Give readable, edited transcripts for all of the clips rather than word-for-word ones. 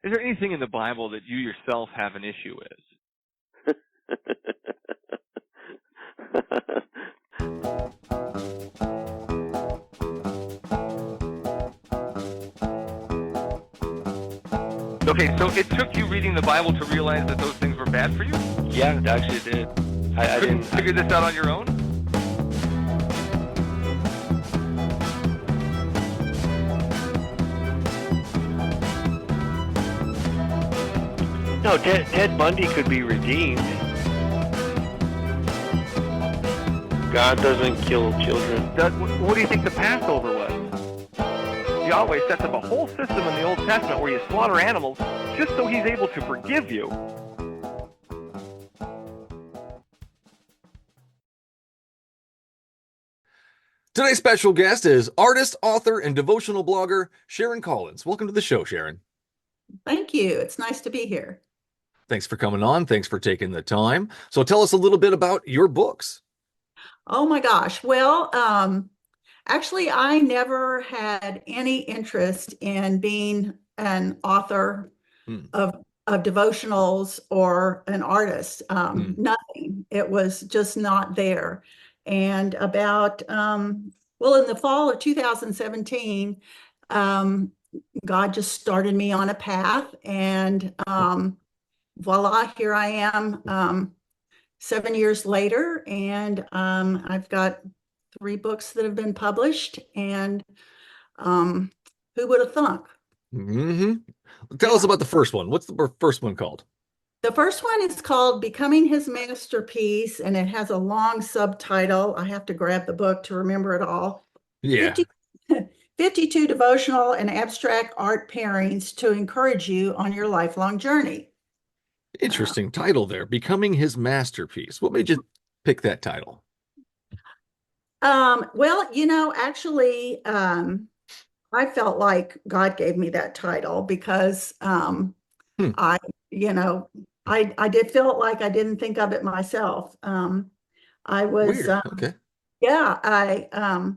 Is there anything in the Bible that you yourself have an issue with? Okay, so it took you reading the Bible to realize that those things were bad for you? Yeah, it actually did. I Couldn't didn't figure this out on your own? No, Ted Bundy could be redeemed. God doesn't kill children. What do you think the Passover was? Yahweh sets up a whole system in the Old Testament where you slaughter animals just so he's able to forgive you. Today's special guest is artist, author, and devotional blogger Sharon Collins. Welcome to the show, Sharon. Thank you. It's nice to be here. Thanks for coming on. Thanks for taking the time. So tell us a little bit about your books. Oh my gosh. Well, actually, I never had any interest in being an author of devotionals or an artist. Nothing. It was just not there. And about, well, in the fall of 2017, God just started me on a path, and voila, here I am 7 years later, and I've got 3 books that have been published, and who would have thunk? Tell us about the first one. What's the first one called? The first one is called Becoming His Masterpiece, and it has a long subtitle. I have to grab the book to remember it all. Yeah. 52 devotional and abstract art pairings to encourage you on your lifelong journey. Interesting title there, Becoming His Masterpiece. What made you pick that title? Well, actually, I felt like God gave me that title because I did feel like I didn't think of it myself. I was, Weird. Okay. yeah,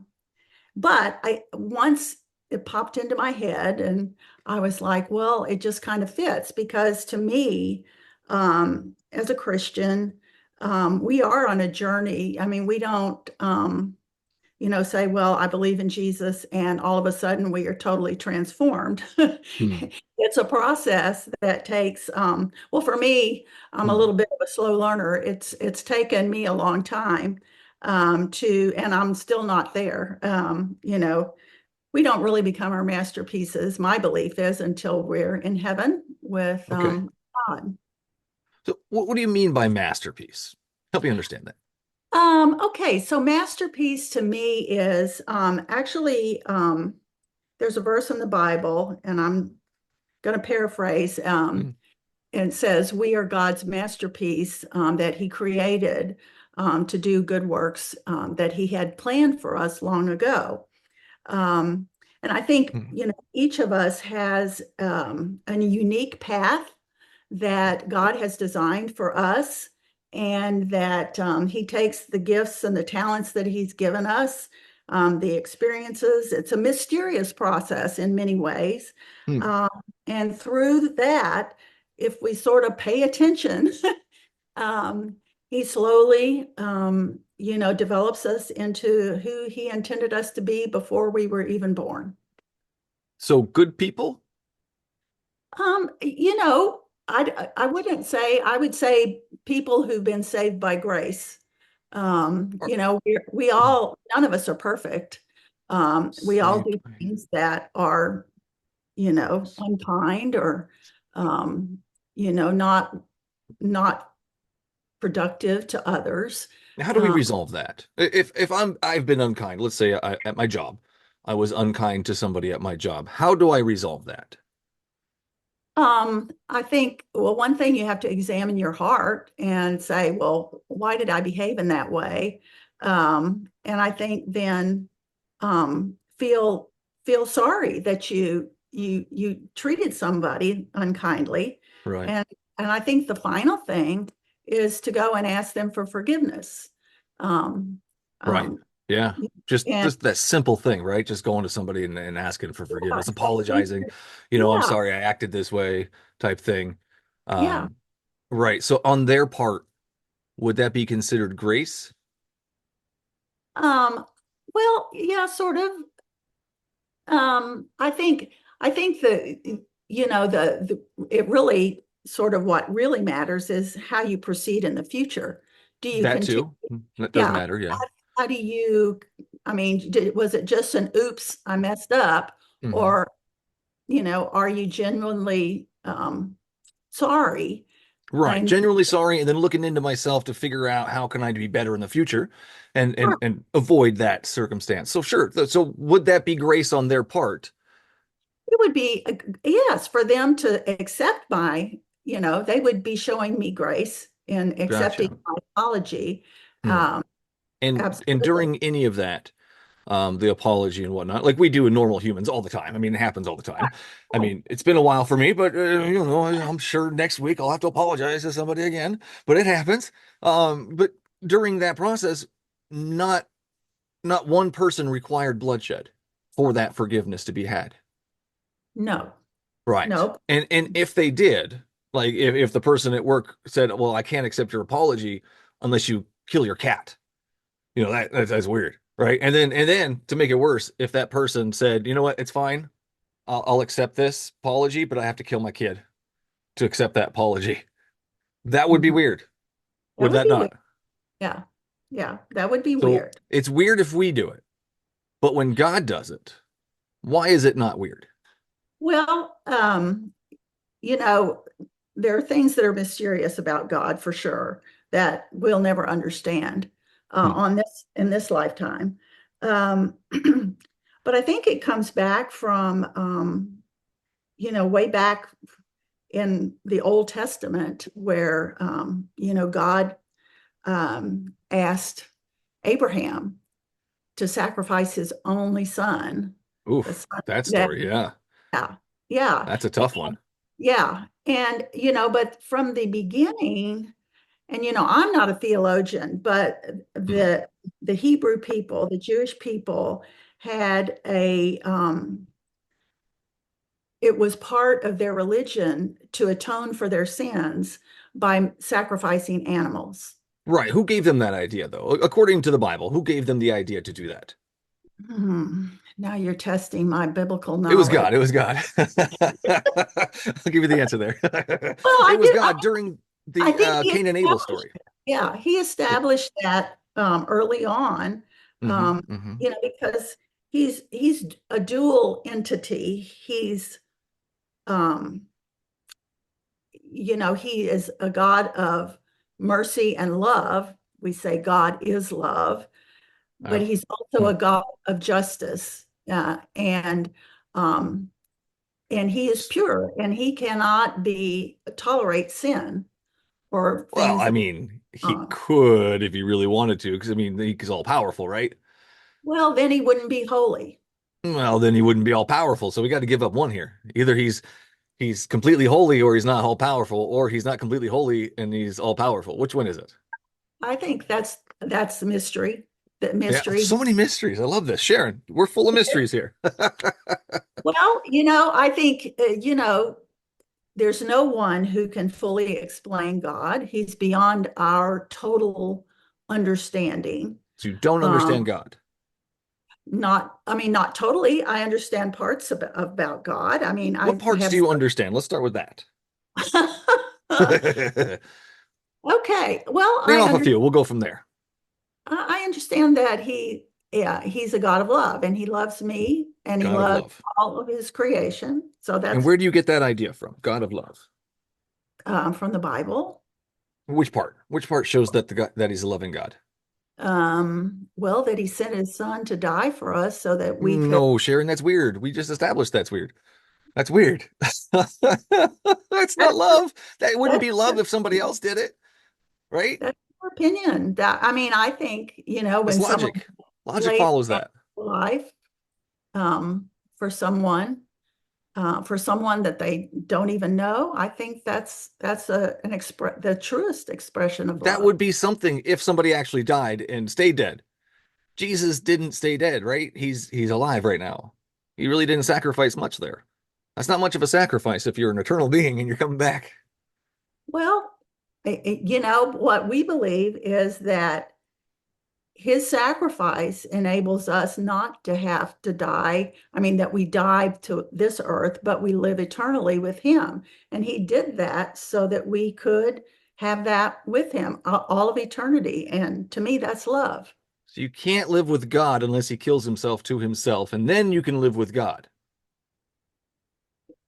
but once it popped into my head, and I was like, well, it just kind of fits, because to me, as a Christian, we are on a journey. I mean, we don't, say, well, I believe in Jesus, and all of a sudden we are totally transformed. It's a process that takes, well, for me, I'm a little bit of a slow learner. It's taken me a long time and I'm still not there. We don't really become our masterpieces, my belief is, until we're in heaven with God. So what do you mean by masterpiece? Help me understand that. Okay, so masterpiece to me is actually there's a verse in the Bible, and I'm going to paraphrase. And it says, "We are God's masterpiece that He created to do good works that He had planned for us long ago." And I think each of us has a unique path that God has designed for us, and that He takes the gifts and the talents that He's given us, the experiences. It's a mysterious process in many ways. And through that, if we sort of pay attention, He slowly, develops us into who He intended us to be before we were even born. So good people? I wouldn't say, I would say people who've been saved by grace. We all, none of us are perfect. We all do things that are, unkind or, not productive to others. How do we resolve that? If I've been unkind, let's say at my job, I was unkind to somebody at my job. How do I resolve that? I think, well, one thing, you have to examine your heart and say, well, why did I behave in that way? And I think then feel sorry that you treated somebody unkindly. Right. And I think the final thing is to go and ask them for forgiveness. Right. Yeah, And just that simple thing, right? Just going to somebody and asking for yeah, forgiveness, apologizing, I'm yeah, sorry I acted this way type thing. yeah. Um, right. So on their part, would that be considered grace? Um, well, yeah, sort of. I think the it really sort of what really matters is how you proceed in the future. Do you That continue? too. That does Yeah. matter, yeah. How do you, I mean, was it just an oops, I messed up? Hmm. Or, are you genuinely sorry? Right. And Genuinely sorry, and then looking into myself to figure out how can I be better in the future and avoid that circumstance. So sure. So would that be grace on their part? it would be, yes, for them to accept they would be showing me grace in accepting Gotcha. my apology. Hmm. Um, And Absolutely. during any of that, the apology and whatnot, like we do in normal humans all the time. I mean, it happens all the time. I Right. mean, it's been a while for me, but I'm sure next week I'll have to apologize to somebody again. But it happens. But during that process, not not one person required bloodshed for that forgiveness to be had. No, Right. no, And if they did, like if the person at work said, "Well, I can't accept your apology unless you kill your cat," that's weird, right? And then to make it worse, if that person said, "You know what, it's fine, I'll accept this apology, but I have to kill my kid to accept that apology," that would be mhm. weird, That would would that be weird. not? Yeah, yeah, that would be So weird. it's weird if we do it, but when God does it, why is it not weird? Well, you know, there are things that are mysterious about God for sure that we'll never understand Hmm. on this in this lifetime. Um, but I think it comes back from way back in the Old Testament where God asked Abraham to sacrifice his only son, the Oof, son that that story, yeah, yeah, yeah, that's a tough one. yeah. And but from the beginning, and I'm not a theologian, but Hmm. the Hebrew people, the Jewish people had it was part of their religion to atone for their sins by sacrificing animals. Right. Who gave them that idea, though? According to the Bible, who gave them the idea to do that? Now you're testing my biblical It was knowledge. God. It was God. I'll give you the answer there. Well, It was God during I the think he Cain and Abel established story. it. Yeah, he Yeah. established that early on, Hmm. Hmm. because he's a dual entity. Um, he is a God of mercy and love. We say God is love, but Oh. he's also Hmm. a God of justice. Um, and he is pure, and he cannot be tolerate sin or Well, things I that mean, he um, could if he really wanted to, because I mean, he's all powerful, right? well, then he wouldn't be holy. Well, then he wouldn't be all powerful. So we got to give up one here. Either he's completely holy, or he's not all powerful, or he's not completely holy and he's all powerful. Which one is it? I think that's the mystery. The Yeah, mystery. so many mysteries. I love this. Sharon, we're full of mysteries here. Well, I think there's no one who can fully explain God. He's beyond our total understanding. So you don't understand Um, God. I mean, not totally. I understand parts about God. I mean, What I parts do have. you understand? Let's start with that. Okay. Well, Name off a few. We'll go from there. I understand that he's a God of love, and he loves me, and he God of loves love. all of his creation. So And that's where do you get that idea from? God of love. from the Bible. Which part? Which part shows that the God, that he's a loving God? Well, that he sent his son to die for us so that we could. No, Sharon, that's weird. We just established that's weird. That's weird. That's not That's love. That wouldn't that's be love if somebody else did it, right? that's your opinion. That I mean, I think That's when someone logic. Logic lays follows down that. their life um, for someone that they don't even know, I think that's the truest expression of That love. would be something if somebody actually died and stayed dead. Jesus didn't stay dead, right? He's alive right now. He really didn't sacrifice much there. That's not much of a sacrifice if you're an eternal being and you're coming back. Well, what we believe is that his sacrifice enables us not to have to die. I mean, that we die to this earth, but we live eternally with him. And he did that so that we could have that with him all of eternity. And to me, that's love. So you can't live with God unless he kills himself to himself, and then you can live with God.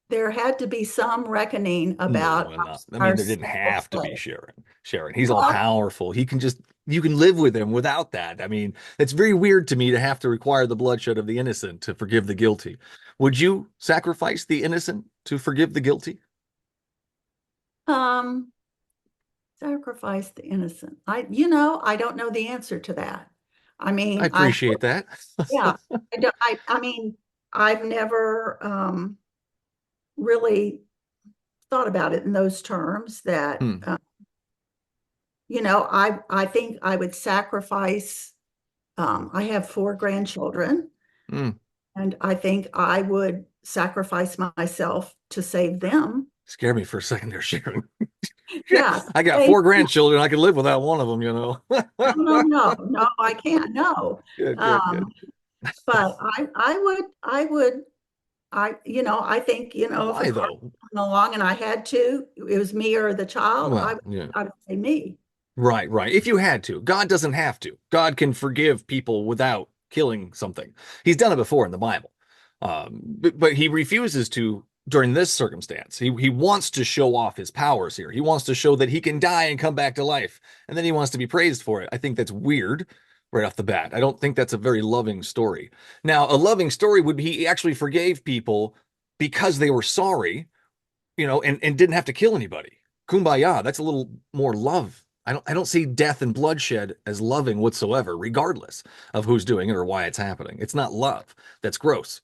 There had to be some reckoning No, about not. I mean, our there didn't sinful have to be, flesh. Sharon. Sharon, he's all Well, powerful. He can just, you can live with him without that. I mean, it's very weird to me to have to require the bloodshed of the innocent to forgive the guilty. Would you sacrifice the innocent to forgive the guilty? um, sacrifice the innocent. I don't know the answer to that. I I mean, appreciate that. yeah, I don't, I mean, I've never, really thought about it in those terms that, Hmm. I think I would sacrifice, I have 4 grandchildren, Hmm. and I think I would sacrifice myself to save them. Scare me for a second there, Sharon. Yeah, I got save 4 grandchildren. I could live without one of them, you know. no, no, no, no, I can't, no. Good, good, Um, good. but I think, if a Why car though? came along and I had to, it was me or the child, Well, yeah. I would say me. Right, right. If you had to, God doesn't have to. God can forgive people without killing something. He's done it before in the Bible. But he refuses to during this circumstance. He wants to show off his powers here. He wants to show that he can die and come back to life. And then he wants to be praised for it. I think that's weird right off the bat. I don't think that's a very loving story. Now, a loving story would be he actually forgave people because they were sorry, and didn't have to kill anybody. Kumbaya, that's a little more love. I don't see death and bloodshed as loving whatsoever, regardless of who's doing it or why it's happening. It's not love. That's gross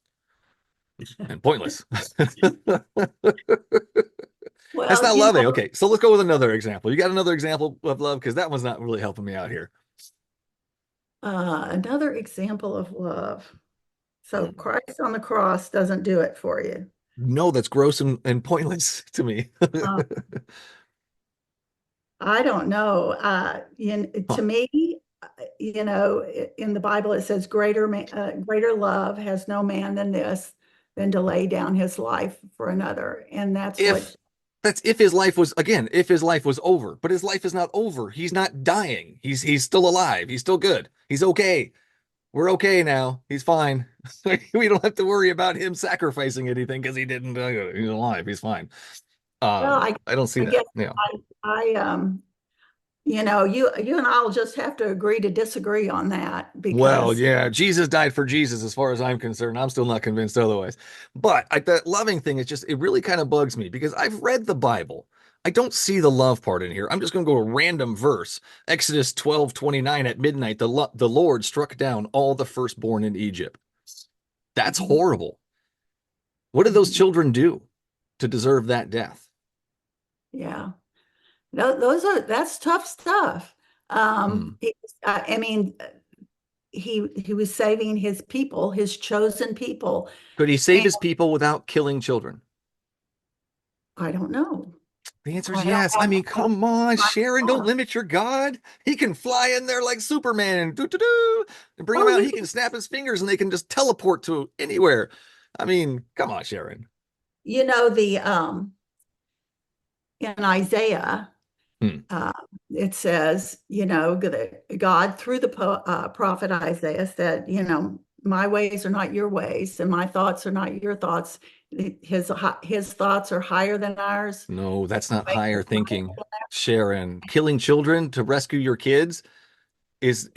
and pointless. That's Well, not loving. Okay, so let's go with another example. You got another example of love? Because that one's not really helping me out here. another example of love. So Hmm. Christ on the cross doesn't do it for you. No, that's gross and pointless to me. Uh, I don't know. Huh. To me, in the Bible it says greater love has no man than this, than to lay down his life for another, and that's what. If that's if his life was again, if his life was over, but his life is not over. He's not dying. He's still alive. He's still good. He's okay. We're okay now. He's fine. We don't have to worry about him sacrificing anything because he didn't. He's alive. He's fine. Well, I don't see I that. guess Yeah. you and I'll just have to agree to disagree on that Well, because yeah, Jesus died for Jesus as far as I'm concerned. I'm still not convinced otherwise. But that loving thing is just, it really kind of bugs me because I've read the Bible. I don't see the love part in here. I'm just going to go a random verse. Exodus 12:29 at midnight, the Lord struck down all the firstborn in Egypt. That's Mhm, horrible. What did those mhm, children do to deserve that death? yeah. No, that's tough stuff. Hmm. I mean, he was saving his people, his chosen people, Could he save and his people without killing children? I don't know. The answer is I don't yes. I have mean, come on, my Sharon, don't thoughts. limit your God. He can fly in there like Superman, doo, doo, doo, and bring him Oh, out. He can snap his fingers and they can just teleport to anywhere. I mean, come on, Sharon. the in Isaiah, Hmm. uh, it says, God through the prophet Isaiah said, my ways are not your ways, and my thoughts are not your thoughts. His thoughts are higher than ours. No, that's not Ways higher are higher thinking, than Sharon. Killing children to rescue your kids is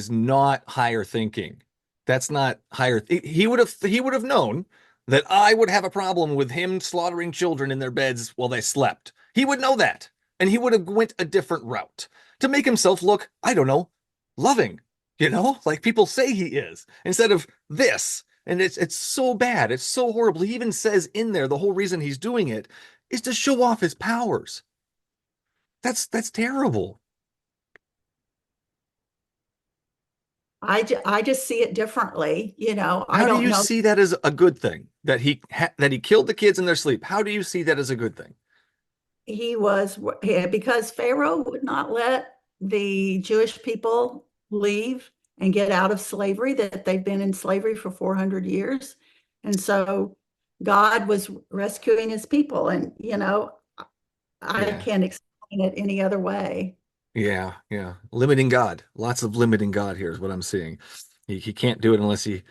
not higher thinking. That's not higher. He would have known that I would have a problem with him slaughtering children in their beds while they slept. He would know that, and he would have went a different route to make himself look, I don't know, loving. Like people say he is, instead of this. And it's so bad. It's so horrible. He even says in there the whole reason he's doing it is to show off his powers. That's terrible. I just see it differently. I How do don't you know. see that as a good thing that he killed the kids in their sleep? How do you see that as a good thing? Because Pharaoh would not let the Jewish people leave and get out of slavery, that they've been in slavery for 400 years. And so God was rescuing his people. And, I Yeah. can't explain it any other way. Yeah, yeah. Limiting God. Lots of limiting God here is what I'm seeing. He can't do it unless he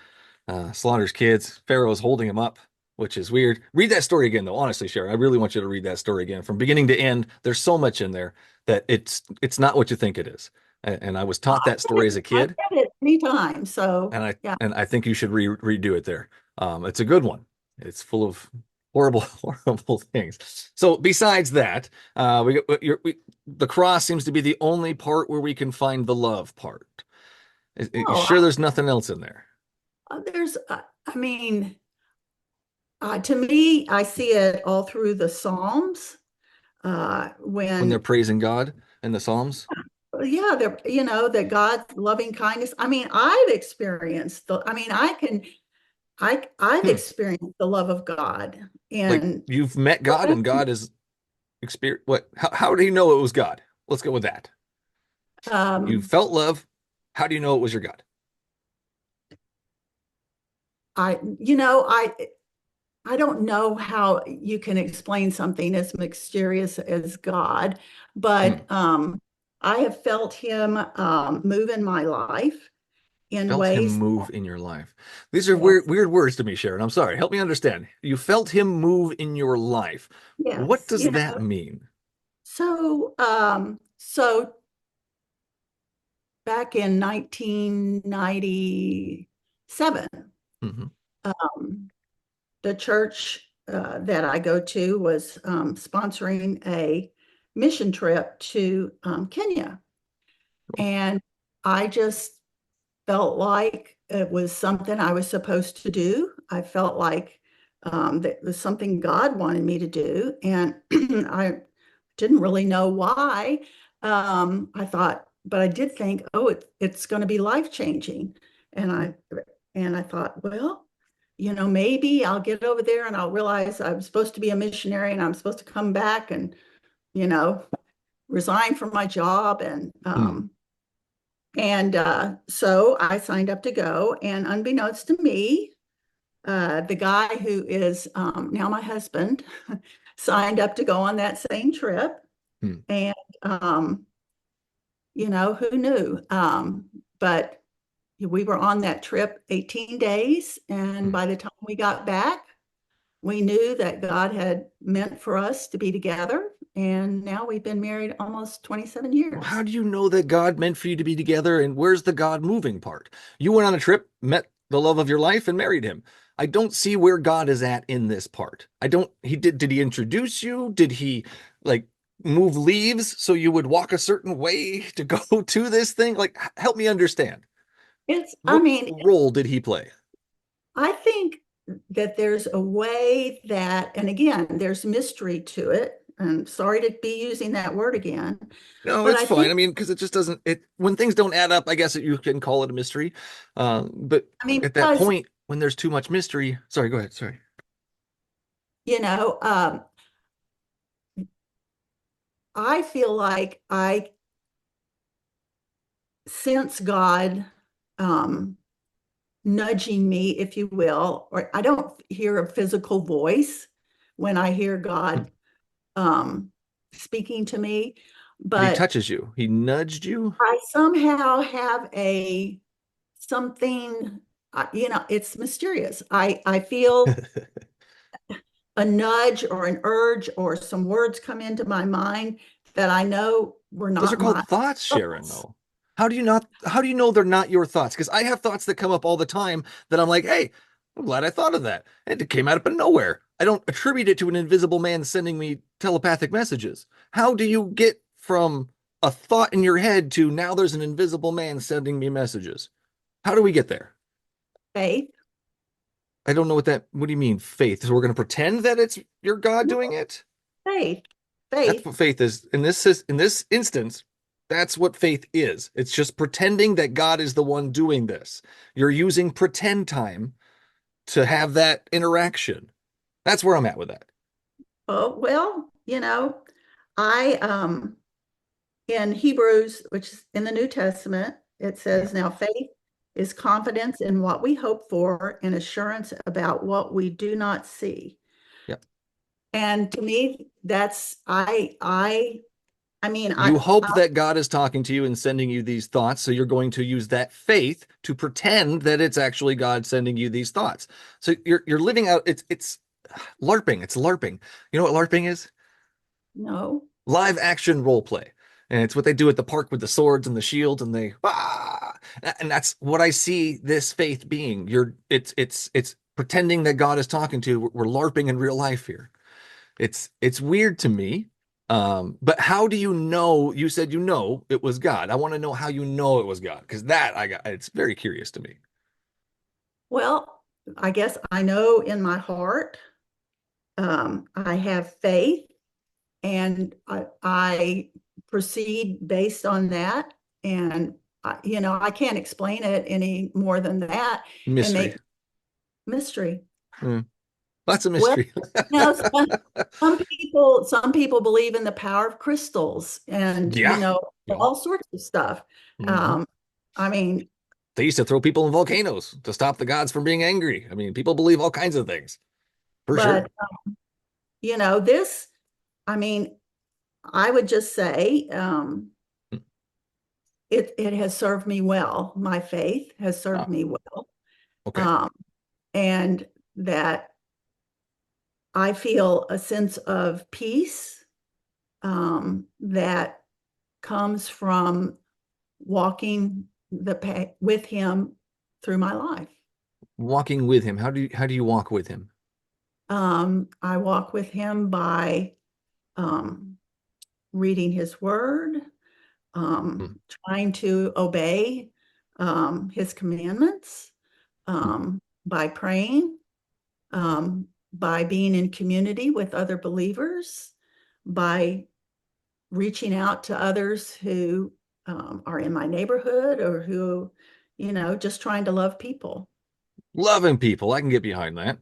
slaughters kids. Pharaoh's holding him up, which is weird. Read that story again, though. Honestly, Sharon, I really want you to read that story again from beginning to end. There's so much in there that it's not what you think it is. And I was taught that story as a I've kid, read it many times. So, and I yeah. and I think you should redo it there. It's a good one. It's full of horrible, horrible things. So besides that, the cross seems to be the only part where we can find the love part. You No, sure there's nothing else in there I mean, to me, I see it all through the Psalms. when they're When praising God in the Psalms? Yeah, that God's loving kindness. I mean, I've experienced I mean, I've Hmm. experienced the love of God. Like And you've met God and God is experience what how do you know it was God? Let's go with that. You um, felt love. How do you know it was your God? I, you know, I don't know how you can explain something as mysterious as God, Hmm. but I have felt him move in my life in Felt him ways. move in your life. These are Yes, weird words to me, Sharon. I'm sorry. Help me understand. You felt him move in your life. What yes. does that mean? So back in 1997, Hmm. um, the church that I go to was sponsoring a mission trip to Kenya. And I just felt like it was something I was supposed to do. I felt like that was something God wanted me to do. And I didn't really know why. I thought, but I did think, oh, it's going to be life changing. And I thought, well, maybe I'll get over there and I'll realize I'm supposed to be a missionary and I'm supposed to come back and, you know, resign from my job. Hmm. So I signed up to go. And unbeknownst to me, the guy who is now my husband signed up to go on that same trip. Hmm. And, who knew? But we were on that trip 18 days. And Hmm. by the time we got back, we knew that God had meant for us to be together. And now we've been married almost 27 Well, years. how do you know that God meant for you to be together? And where's the God moving part? You went on a trip, met the love of your life, and married him. I don't see where God is at in this part. I don't, did he introduce you? Did he like move leaves so you would walk a certain way to go to this thing? Like, help me understand. I What mean, role did he play? I think that there's a way that, and again, there's mystery to it. I'm sorry to be using that word again, No, but it's I fine. think, I mean, because it just doesn't, when things don't add up, I guess you can call it a mystery. But I mean, at that because, point, when there's too much mystery, sorry, go ahead. Sorry. you know, um, I feel like I sense God um, nudging me, if you will, or I don't hear a physical voice when I hear Hmm. God um, speaking to me, But he but touches you. He nudged you. I somehow have a something, it's mysterious. I feel a nudge or an urge or some words come into my mind that I know were Those are not my called thoughts, Sharon, thoughts. though. How do you know they're not your thoughts? Because I have thoughts that come up all the time that I'm like, hey, I'm glad I thought of that. And it came out of nowhere. I don't attribute it to an invisible man sending me telepathic messages. How do you get from a thought in your head to now there's an invisible man sending me messages? How do we get there? Faith. I don't know what do you mean faith? So we're going to pretend that it's your God No, doing it? faith. That's Faith. what faith is in this instance. That's what faith is. It's just pretending that God is the one doing this. You're using pretend time to have that interaction. That's where I'm at with that. Oh, well, I in Hebrews, which is in the New Testament, it Yeah. says, now faith is confidence in what we hope for and assurance about what we do not see. Yep. And to me, that's I mean, You hope that God is talking to you and sending you these thoughts, so you're going to use that faith to pretend that it's actually God sending you these thoughts. So you're living out it's LARPing. It's LARPing. You know what LARPing is? no. Live action role play. And it's what they do at the park with the swords and the shields and and that's what I see this faith being. It's pretending that God is talking to you. We're LARPing in real life here. It's weird to me. But how do you know? You said you know it was God. I want to know how you know it was God, because that I got it's very curious to me. Well, I guess I know in my heart, I have faith and I proceed based on that. And I can't explain it any more than that and Mystery. make mystery. Hmm. Lots of Well, mystery. some people believe in the power of crystals and Yeah. Yeah. all sorts of stuff. Mhm. Um, I mean, They used to throw people in volcanoes to stop the gods from being angry. I mean, people believe all kinds of things, for sure. but this, I mean, I would just say, it has served me well. My faith has served Ah, me well. okay. Um, and that I feel a sense of peace, that comes from walking with him through my life. Walking with him. How do you walk with him? I walk with him by um, reading his word, Hmm. trying to obey his commandments, Hmm. by praying, by being in community with other believers, by reaching out to others who are in my neighborhood or who, just trying to love people. Loving people. I can get behind that.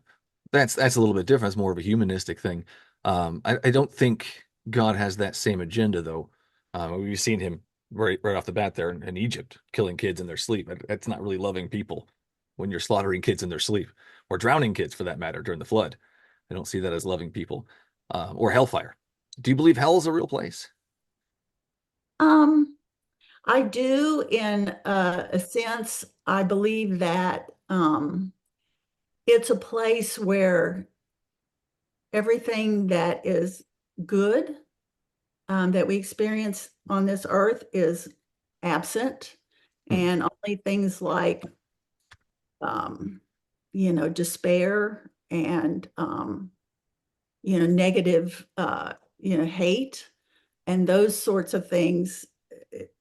That's a little bit different. It's more of a humanistic thing. I don't think God has that same agenda though. We've seen him right off the bat there in Egypt, killing kids in their sleep. That's not really loving people when you're slaughtering kids in their sleep, or drowning kids for that matter during the flood. I don't see that as loving people. Or hellfire. Do you believe hell is a real place? Um, I do in a sense. I believe that it's a place where everything that is good, that we experience on this earth is absent, Hmm. and only things like um, despair and negative hate and those sorts of things.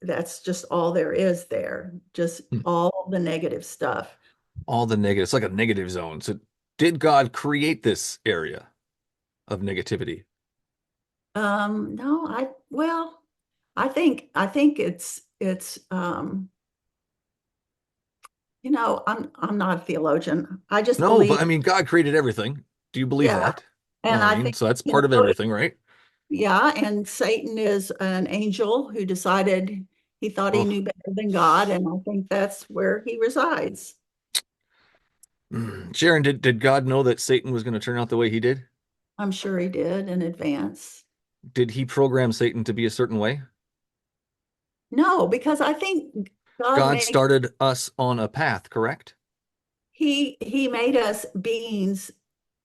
That's just all there is there, just Hmm. all the negative stuff. All the negative. It's like a negative zone. So did God create this area of negativity? No, well, I think it's I'm not a theologian. I just No, but believe, I mean, God created everything. Do you believe yeah. that? And I I mean, think, so that's part of everything, right? yeah, and Satan is an angel who decided he thought he Oh, knew better than God, and I think that's where he resides. Sharon, did God know that Satan was going to turn out the way he did? I'm sure he did in advance. Did he program Satan to be a certain way? No, because I think God God made started us on a path, correct? he made us beings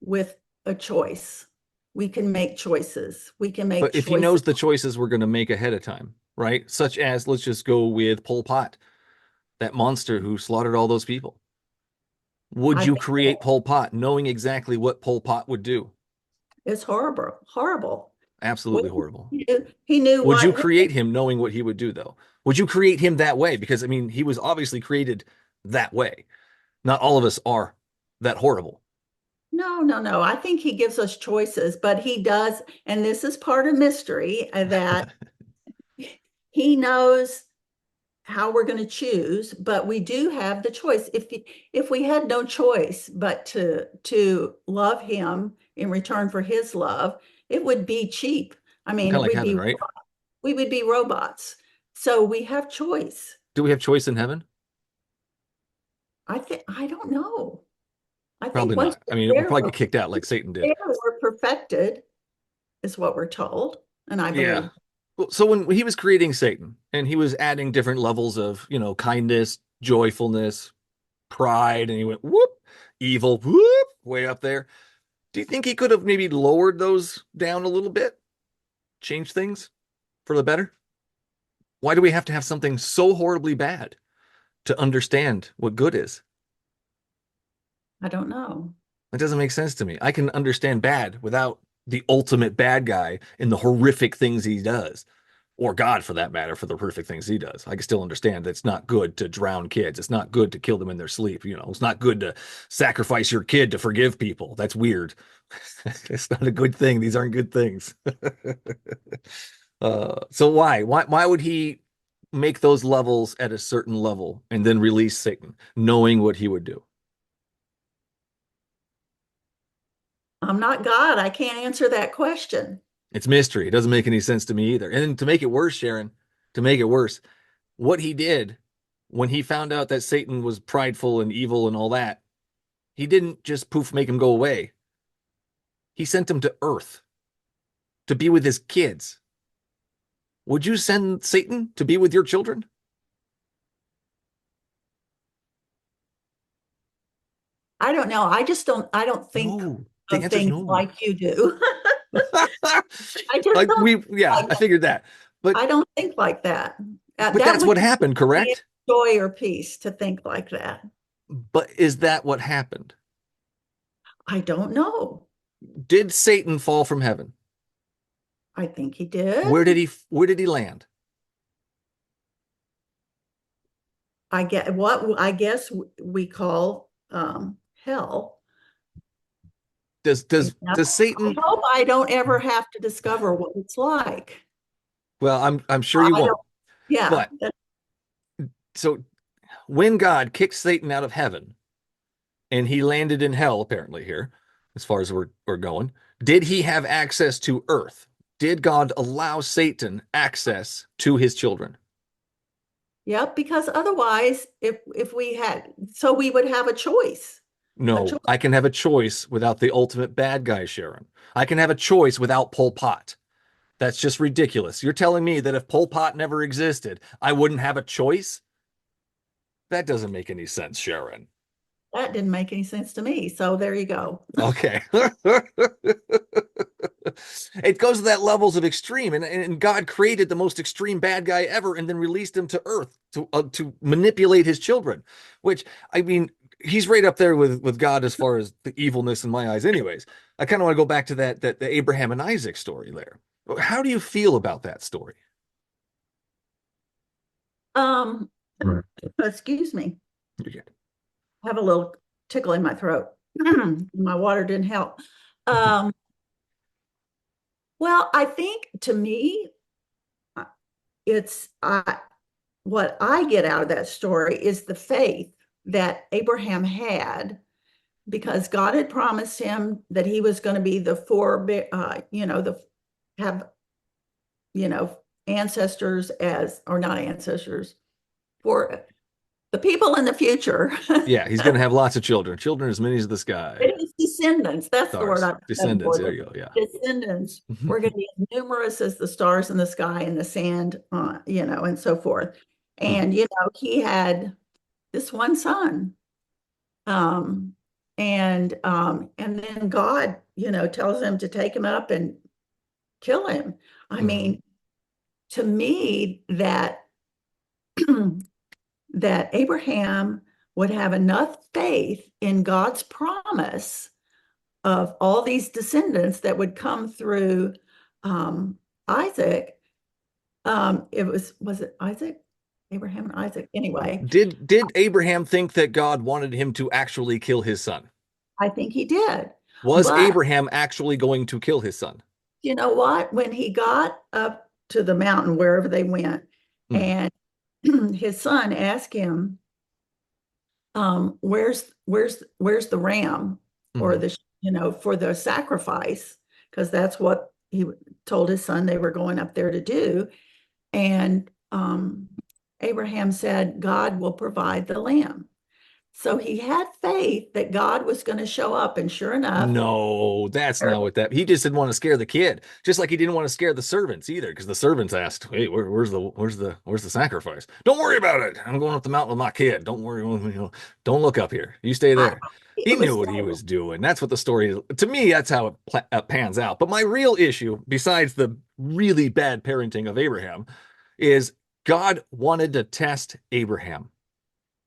with a choice. We can make choices. We can make But if he choices. knows the choices we're going to make ahead of time, right? Such as, let's just go with Pol Pot, that monster who slaughtered all those people. Would I you think create Pol Pot knowing exactly what Pol Pot would do? it's horrible, horrible. Absolutely Well, horrible. he knew Would you what. create him knowing what he would do, though? Would you create him that way? Because, I mean, he was obviously created that way. Not all of us are that horrible. No, no, no. I think he gives us choices, but he does, and this is part of mystery, that he knows how we're going to choose, but we do have the choice. If we had no choice but to love him in return for his love, it would be cheap. I Kind mean, of like heaven, right? we would be robots. So we have choice. Do we have choice in heaven? I don't know. I think Probably once not. I mean, we'll we're probably get kicked out like Satan did. there, we're perfected, is what we're told, and I Yeah. believe. Well, so when he was creating Satan and he was adding different levels of, kindness, joyfulness, pride, and he went whoop, evil, whoop, way up there. Do you think he could have maybe lowered those down a little bit? Change things for the better? Why do we have to have something so horribly bad to understand what good is? I don't know. That doesn't make sense to me. I can understand bad without the ultimate bad guy and the horrific things he does, or God for that matter, for the horrific things he does. I can still understand that it's not good to drown kids. It's not good to kill them in their sleep. It's not good to sacrifice your kid to forgive people. That's weird. It's not a good thing. These aren't good things. So why would he make those levels at a certain level and then release Satan, knowing what he would do? I'm not God. I can't answer that question. It's mystery. It doesn't make any sense to me either. And to make it worse, Sharon, to make it worse, what he did when he found out that Satan was prideful and evil and all that, he didn't just poof make him go away. He sent him to Earth to be with his kids. Would you send Satan to be with your children? I don't know. I don't think No. The of answer's things no. like you do. I just Like don't I like, figured that. I But don't think like that. but That that's would what happened, be correct? joy or peace to think like that. But is that what happened? I don't know. Did Satan fall from heaven? I think he did. Where did he land? I get what I guess we call hell. Does I does Satan? hope I don't ever have to discover what it's like. Well, I'm sure you I don't, won't. yeah, But so when God kicked Satan out of heaven and he landed in hell, apparently here, as far as we're going, did he have access to earth? Did God allow Satan access to his children? yep, because otherwise, if we had, so we would have a choice. A No, choice. I can have a choice without the ultimate bad guy, Sharon. I can have a choice without Pol Pot. That's just ridiculous. You're telling me that if Pol Pot never existed, I wouldn't have a choice? That doesn't make any sense, Sharon. That didn't make any sense to me. So there you go. Okay. It goes to that levels of extreme, and God created the most extreme bad guy ever and then released him to earth to manipulate his children, which I mean, he's right up there with God as far as the evilness in my eyes anyways. I kind of want to go back to that the Abraham and Isaac story there. How do you feel about that story? Um, excuse me. Okay. I have a little tickle in my throat. My water didn't help. Well, I think to me, it's what I get out of that story is the faith that Abraham had because God had promised him that he was going to be the have, ancestors or not ancestors for the people in the future. Yeah, he's going to have lots of children as many as the sky. It is descendants. That's the word Stars. I'm looking Descendants. for. There you go. Yeah. Descendants were going to be as numerous as the stars in the sky and the sand, and so forth. And, he had this one son. And then God, tells him to take him up and kill him. I mean, to me, that that Abraham would have enough faith in God's promise of all these descendants that would come through Isaac. Was it Isaac? Abraham and Isaac. Anyway, Did Abraham think that God wanted him to actually kill his son? I think he did. Was But Abraham actually going to kill his son? you know what? When he got up to the mountain, wherever they went, Hmm. And his son asked him, where's the ram or Mhm. for the sacrifice? Because that's what he told his son they were going up there to do. And Abraham said, God will provide the lamb. So he had faith that God was going to show up. And sure enough, No, that's not what that. He just didn't want to scare the kid, just like he didn't want to scare the servants either, because the servants asked, "Hey, where's the sacrifice? Don't worry about it. I'm going up the mountain with my kid. Don't worry, don't look up here. You stay I, there." He it knew was what he was doing. That's what the story is. To me, that's how it pans out. But my real issue, besides the really bad parenting of Abraham, is God wanted to test Abraham,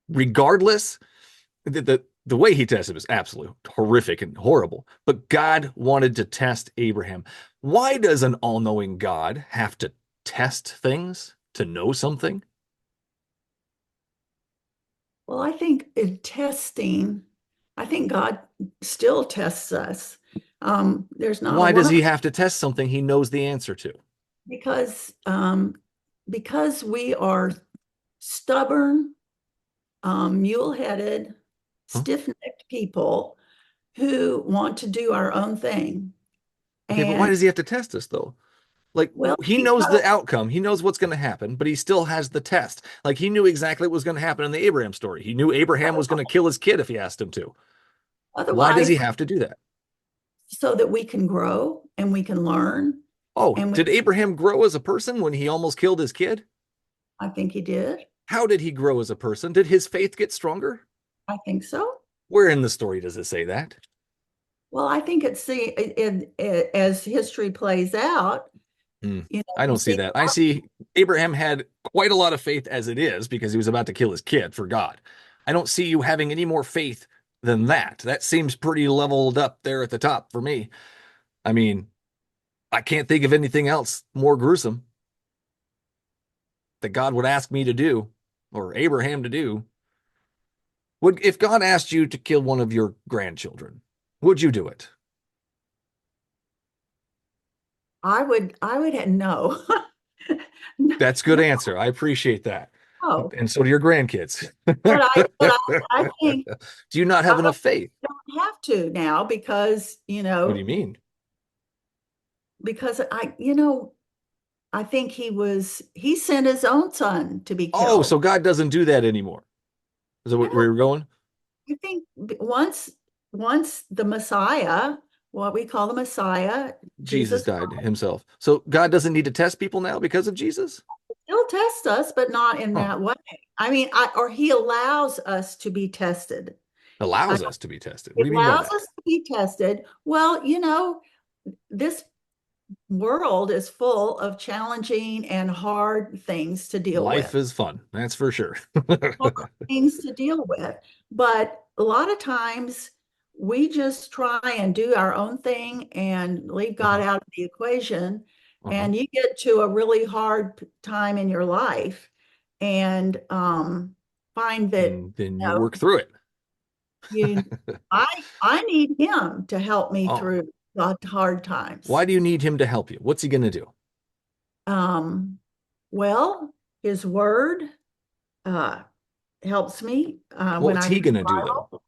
regardless the way he tested was absolutely horrific and horrible, but God wanted to test Abraham. Why does an all-knowing God have to test things to know something? Well, I think in testing, I think God still tests us. There's not a Why one does of he have to test something he knows the answer to? because because we are stubborn, mule-headed, Huh? stiff-necked people who want to do our own thing. Okay, but why And does he have to test us though? Like well, he knows because the outcome, he knows what's going to happen, but he still has the test. Like he knew exactly what was going to happen in the Abraham story. He knew Abraham was going to kill his kid if he asked him to. Why does otherwise, he have to do that? so that we can grow and we can learn. Oh, And did Abraham grow as a person when he almost killed his kid? I think he did. How did he grow as a person? Did his faith get stronger? I think so. Where in the story does it say that? Well, I think as history plays out, Hmm. I you don't see see, that. I see Abraham had quite a lot of faith as it is because he was about to kill his kid for God. I don't see you having any more faith than that. That seems pretty leveled up there at the top for me. I mean, I can't think of anything else more gruesome that God would ask me to do or Abraham to do. Would if God asked you to kill one of your grandchildren, would you do it? I would have no. That's a good answer. I appreciate that. No. And so do your grandkids. But I think Do you not I have enough faith? don't have to now because, What do you mean? because I think he sent his own son to be Oh, killed. so God doesn't do that anymore. Is that I where don't you're going? I think once the Messiah, what we call the Messiah, Jesus Jesus died himself. So God doesn't need to test people now because of Jesus? still test us, but not in Huh. that way. I mean, or he allows us to be tested. Uh, Allows us to be tested. What He do you mean by allows that? us to be tested. Well, this world is full of challenging and hard things to deal Life with. is fun. That's for sure. Hard things to deal with. But a lot of times we just try and do our own thing and leave God Uh-huh. out of the equation. Uh-huh. And you get to a really hard time in your life and find that And then you you know work through it. you I I need him to help me Oh, through the hard times. why do you need him to help you? What's he going to do? Um, well, his word uh, helps me when What's I he read going the to do though? Bible.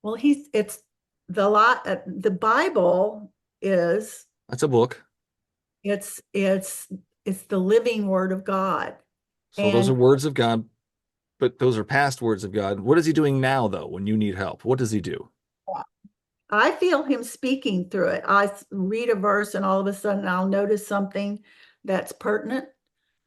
Well, it's the Bible is That's a book. it's it's it's the living word of God. So those are And words of God, but those are past words of God. What is he doing now though when you need help? What does he do? I feel him speaking through it. Read a verse and all of a sudden I'll notice something that's pertinent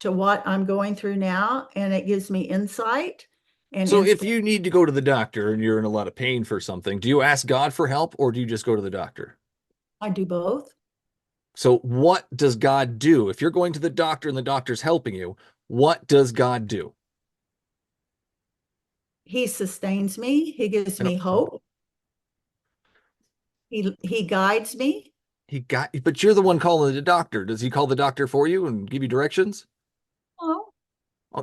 to what I'm going through now, and it gives me insight and So if inspiration. you need to go to the doctor and you're in a lot of pain for something, do you ask God for help or do you just go to the doctor? I do both. So what does God do? If you're going to the doctor and the doctor's helping you, what does God do? He sustains me. He gives I me don't, hope. He guides me. but you're the one calling the doctor. Does he call the doctor for you and give you directions? Oh,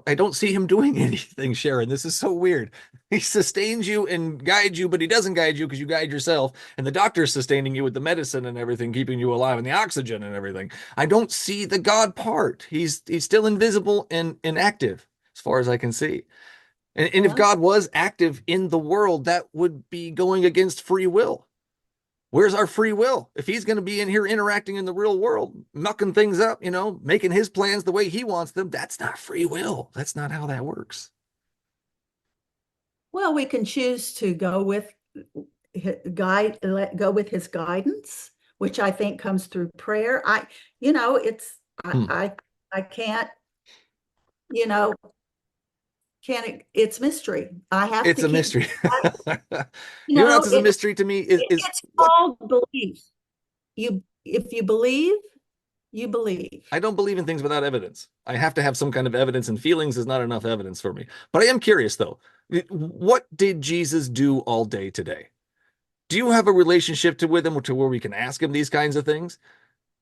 I don't see him doing anything, Sharon. This is so weird. He sustains you and guides you, but he doesn't guide you because you guide yourself. And the doctor's sustaining you with the medicine and everything, keeping you alive and the oxygen and everything. I don't see the God part. He's still invisible and inactive as far as I can see. And if Yeah. God was active in the world, that would be going against free will. Where's our free will? If he's going to be in here interacting in the real world, mucking things up, making his plans the way he wants them, that's not free will. That's not how that works. Well, we can choose to go with go with his guidance, which I think comes through prayer. It's Hmm. I can't, you know, it's mystery. I have It's to a keep, mystery. you You know what know, else is a mystery to me is it's what called belief. If you believe, you believe. I don't believe in things without evidence. I have to have some kind of evidence, and feelings is not enough evidence for me. But I am curious though. What did Jesus do all day today? Do you have a relationship with him to where we can ask him these kinds of things?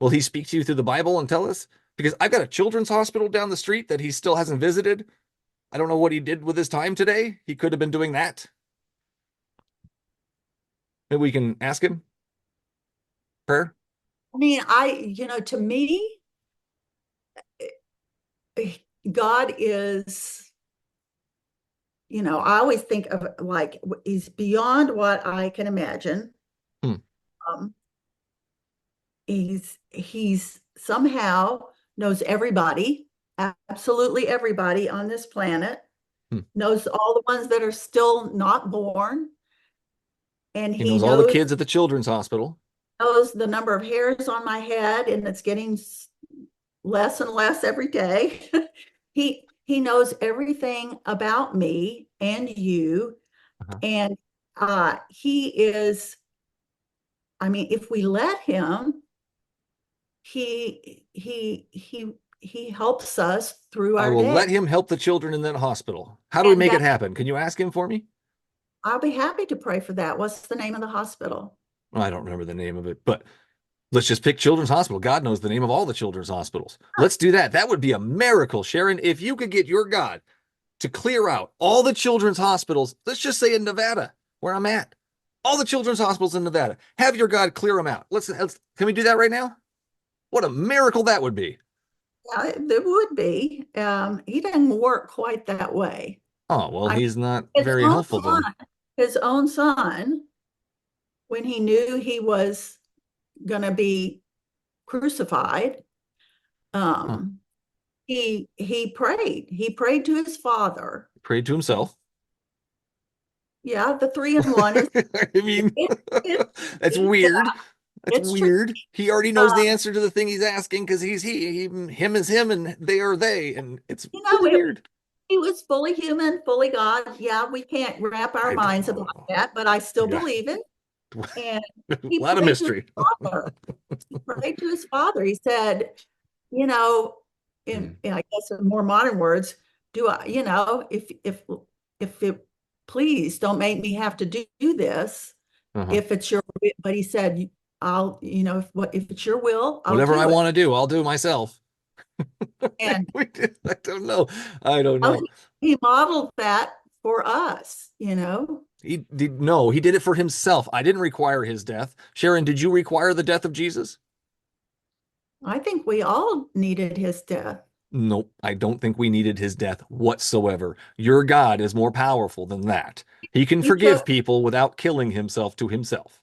Will he speak to you through the Bible and tell us? Because I've got a children's hospital down the street that he still hasn't visited. I don't know what he did with his time today. He could have been doing that. Maybe we can ask him. Prayer. I mean, to me, God is, I always think of like he's beyond what I can imagine. Hmm. Um, he's somehow knows everybody, absolutely everybody on this planet, Hmm. knows all the ones that are still not born, and He he knows all the knows kids at the children's hospital. the number of hairs on my head, and it's getting less and less every day. He knows everything about me and you, Uh-huh. and he is. I mean, if we let him, he helps us through I our will day. let him help the children in that hospital. How do we And make that it happen? Can you ask him for me? I'll be happy to pray for that. What's the name of the hospital? Well, I don't remember the name of it, but let's just pick Children's Hospital. God knows the name of all the children's hospitals. Let's do that. That would be a miracle, Sharon. If you could get your God to clear out all the children's hospitals, let's just say in Nevada, where I'm at, all the children's hospitals in Nevada, have your God clear them out. Can we do that right now? What a miracle that would be. Yeah, there would be. He doesn't work quite that way. Oh, well, I mean, he's not his very own helpful then. son, his own son, when he knew he was going to be crucified, Huh. um, he prayed. He prayed to his father. Prayed to himself. Yeah, the 3-in-1 is I mean, it, it, that's yeah, weird. That's it's true. weird. He already knows Uh, the answer to the thing he's asking because he's him is him, and they are they, and it's you know, really weird. he was fully human, fully God. Yeah, we can't wrap our I don't minds about know. that, but I still Yeah, believe it. And a he lot of prayed to his mystery. father. He prayed to his father. He said, you know, Hmm. in I guess in more modern words, do I, if it please don't make me have to do this Uh-huh. if it's your, but he said, if it's your will, I'll Whatever I do it. want to do, I'll do myself. And I don't know. I don't well, know. he modeled that for us. He did no, he did it for himself. I didn't require his death. Sharon, did you require the death of Jesus? I think we all needed his death. Nope, I don't think we needed his death whatsoever. Your God is more powerful than that. He can He forgive took people without killing himself to himself.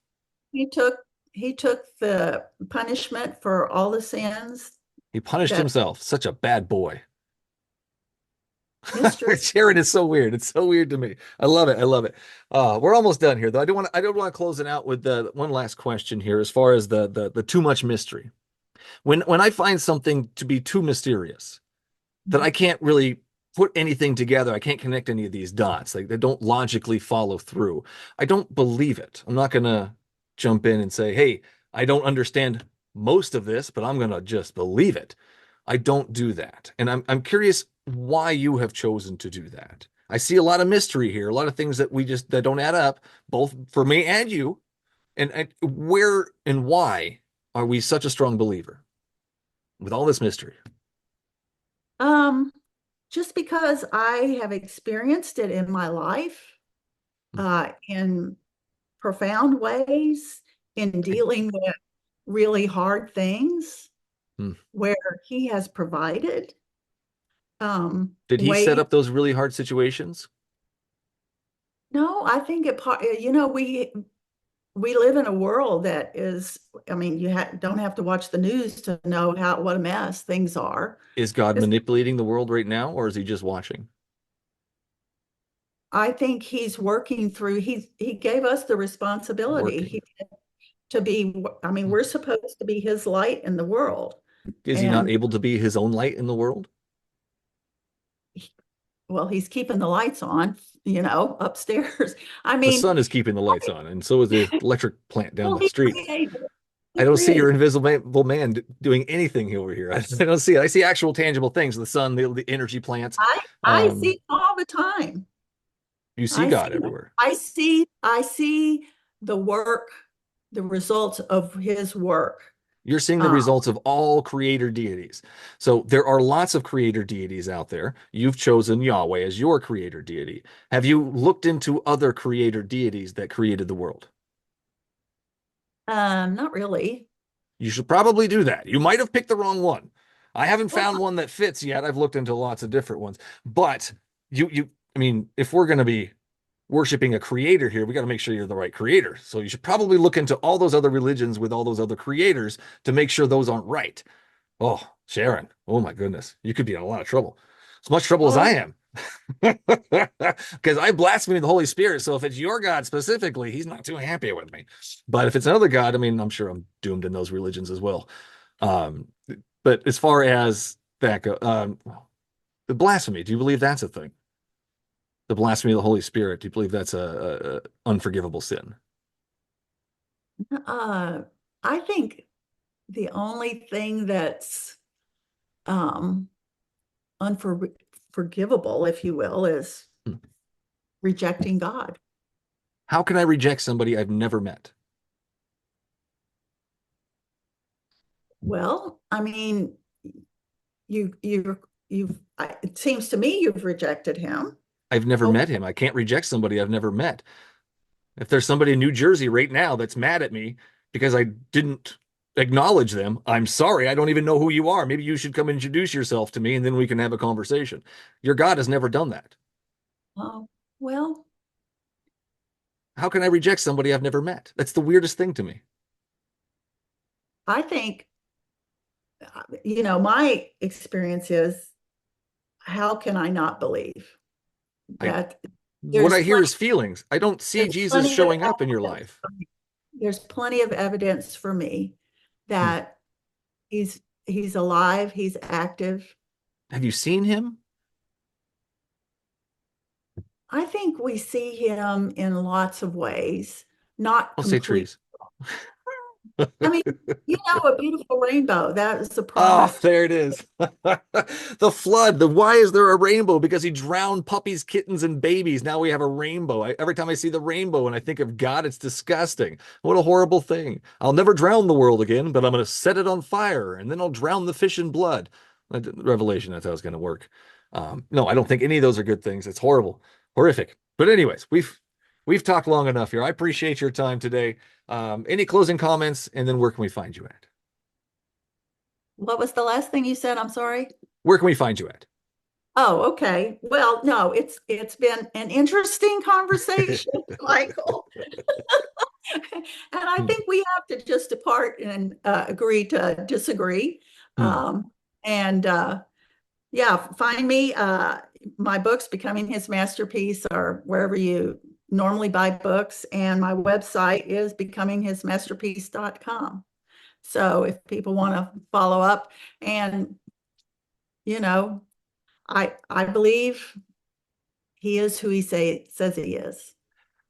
he took he took the punishment for all the sins He punished that himself. Such a bad boy. mystery. Sharon is so weird. It's so weird to me. I love it. I love it. We're almost done here, though. I don't want to close it out with the one last question here, as far as the too much mystery. When I find something to be too mysterious, that I can't really put anything together. I can't connect any of these dots. Like they don't logically follow through. I don't believe it. I'm not gonna jump in and say, "Hey, I don't understand most of this, but I'm gonna just believe it." I don't do that. And I'm curious why you have chosen to do that. I see a lot of mystery here, a lot of things that don't add up, both for me and you. And where and why are we such a strong believer with all this mystery? Um, just because I have experienced it in my life, in profound ways, in dealing with really hard things where he has provided Did he set ways. up those really hard situations? No, I think we live in a world that is, I mean, don't have to watch the news to know what a mess things are. Is God It's- manipulating the world right now, or is he just watching? I think he's working through, he gave us the responsibility Working. to be, I mean, we're supposed to be his light in the world. Is he not And able to be his own light in the world? well, he's keeping the lights on, upstairs. I The mean, sun is keeping the lights on, and so is the electric plant down well, the he street. created it. I He don't see your created it. invisible man doing anything over here. I don't see it. I see actual tangible things: the sun, the energy plants. I see it all the time. You see I see God everywhere. I see the work, the results of his work. You're seeing the results of all creator deities. So there are lots of creator deities out there. You've chosen Yahweh as your creator deity. Have you looked into other creator deities that created the world? Not really. You should probably do that. You might have picked the wrong one. I haven't Well, found one that fits yet. I've looked into lots of different ones. But I mean, if we're going to be worshiping a creator here, we got to make sure you're the right creator. So you should probably look into all those other religions with all those other creators to make sure those aren't right. Oh, Sharon. Oh my goodness. You could be in a lot of trouble. As much trouble as I am. Because I blaspheme the Holy Spirit. So if it's your God specifically, he's not too happy with me. But if it's another God, I mean, I'm sure I'm doomed in those religions as well. But as far as that go, the blasphemy, do you believe that's a thing? The blasphemy of the Holy Spirit, do you believe that's a unforgivable sin? I think the only thing that's unforgivable, if you will, is rejecting God. How can I reject somebody I've never met? Well, I mean, it seems to me you've rejected him. I've never met him. I can't reject somebody I've never met. If there's somebody in New Jersey right now that's mad at me because I didn't acknowledge them, I'm sorry. I don't even know who you are. Maybe you should come introduce yourself to me and then we can have a conversation. Your God has never done that. Oh, well, How can I reject somebody I've never met? That's the weirdest thing to me. I think, my experience is, how can I not believe that What I hear plenty, is feelings. I don't see there's Jesus plenty of showing up in your evidence life. for me. There's plenty of evidence for me that he's alive, he's active. Have you seen him? I think we see him in lots of ways, not I'll say complete. trees. I mean, a beautiful rainbow. That is the Oh, promise. there it is. The flood. Why is there a rainbow? Because he drowned puppies, kittens, and babies. Now we have a rainbow. Every time I see the rainbow and I think of God, it's disgusting. What a horrible thing. I'll never drown the world again, but I'm going to set it on fire and then I'll drown the fish in blood. Revelation, that's how it's going to work. No, I don't think any of those are good things. It's horrible, horrific. But anyways, we've talked long enough here. I appreciate your time today. Any closing comments, and then where can we find you at? What was the last thing you said? I'm sorry. Where can we find you at? Oh, okay. Well, no, it's been an interesting conversation, Michael. And I think we have to just depart and agree to disagree. And yeah, find me. My books, Becoming His Masterpiece, are wherever you normally buy books. And my website is becominghismasterpiece.com. So if people want to follow up, and I believe he is who he says he is.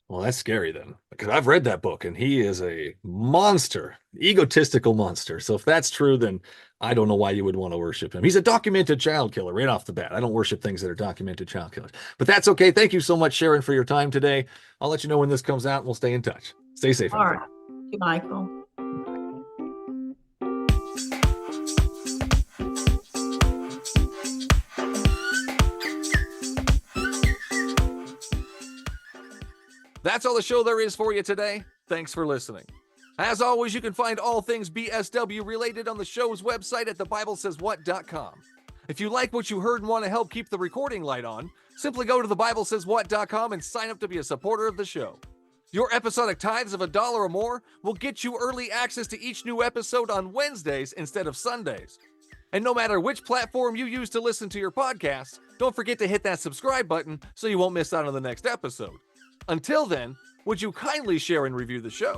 Well, that's scary then, because I've read that book and he is a monster, egotistical monster. So if that's true, then I don't know why you would want to worship him. He's a documented child killer right off the bat. I don't worship things that are documented child killers, but that's okay. Thank you so much, Sharon, for your time today. I'll let you know when this comes out and we'll stay in touch. Stay safe out there. All right. Thank you, Michael. That's all the show there is for you today. Thanks for listening. As always, you can find all things BSW related on the show's website at thebiblesayswhat.com. If you like what you heard and want to help keep the recording light on, simply go to thebiblesayswhat.com and sign up to be a supporter of the show. Your episodic tithes of $1 or more will get you early access to each new episode on Wednesdays instead of Sundays. And no matter which platform you use to listen to your podcasts, don't forget to hit that subscribe button so you won't miss out on the next episode. Until then, would you kindly share and review the show?